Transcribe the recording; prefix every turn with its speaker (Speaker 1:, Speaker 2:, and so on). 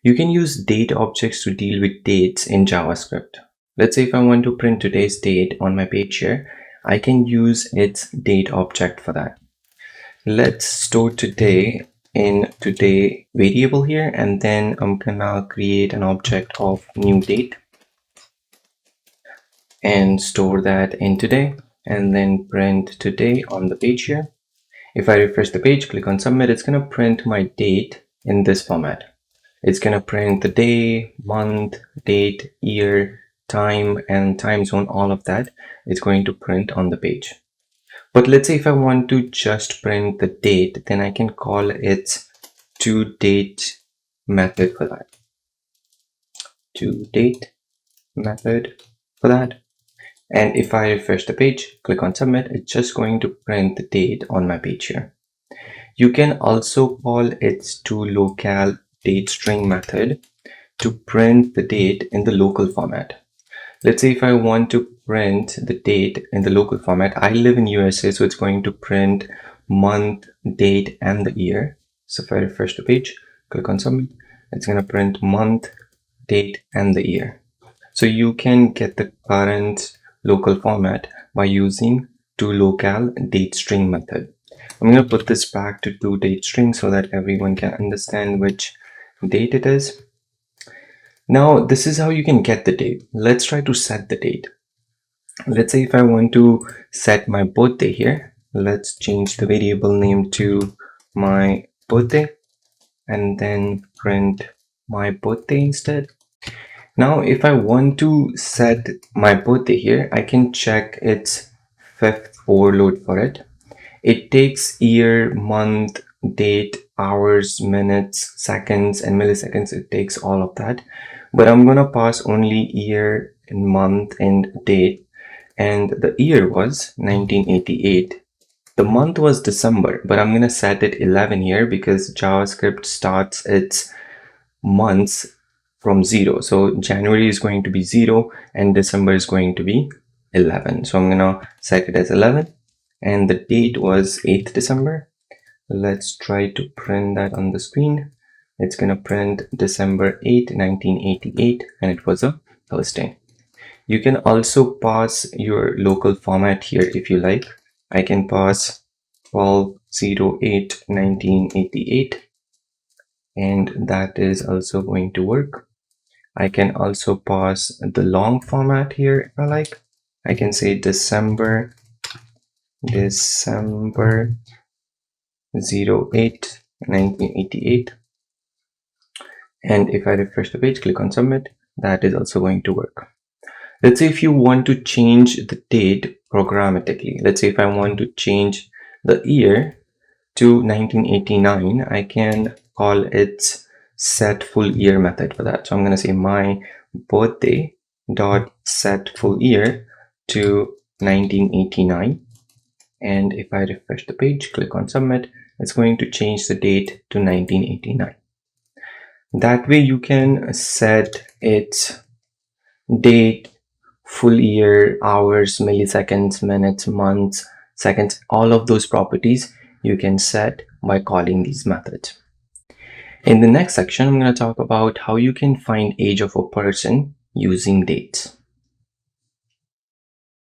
Speaker 1: You can use date objects to deal with dates in JavaScript. Let's say if I want to print today's date on my page here, I can use its date object for that. Let's store today in today variable here, and then I'm gonna create an object of new date and store that in today, and then print today on the page here. If I refresh the page, click on submit, it's gonna print my date in this format. It's gonna print the day, month, date, year, time, and time zone, all of that. It's going to print on the page. But let's say if I want to just print the date, then I can call its toDate method for that. toDate method for that. And if I refresh the page, click on submit, it's just going to print the date on my page here. You can also call its toLocale date string method to print the date in the local format. Let's say if I want to print the date in the local format, I live in USA, so it's going to print month, date, and the year. So if I refresh the page, click on submit, it's going to print month, date, and the year. So you can get the current local format by using toLocale date string method. I'm going to put this back to toDate string so that everyone can understand which date it is. Now, this is how you can get the date. Let's try to set the date. Let's say if I want to set my birthday here, let's change the variable name to my birthday and then print my birthday instead. Now, if I want to set my birthday here, I can check its fifth overload for it. It takes year, month, date, hours, minutes, seconds, and milliseconds. It takes all of that. But I'm going to pass only year and month and date. And the year was 1988. The month was December, but I'm going to set it 11 here because JavaScript starts its months from 0. So January is going to be 0 and December is going to be 11. So I'm going to set it as 11. And the date was 8th December. Let's try to print that on the screen. It's going to print December 8, 1988, and it was a Thursday. You can also pass your local format here if you like. I can pass 12/08/1988, and that is also going to work. I can also pass the long format here if I like. I can say December 08/1988. And if I refresh the page, click on submit, that is also going to work. Let's say if you want to change the date programmatically, let's say if I want to change the year to 1989, I can call its set full year method for that. So I'm going to say my birthday dot set full year to 1989. And if I refresh the page, click on submit, it's going to change the date to 1989. That way you can set its date, full year, hours, milliseconds, minutes, months, seconds, all of those properties you can set by calling these methods. In the next section, I'm going to talk about how you can find age of a person using dates.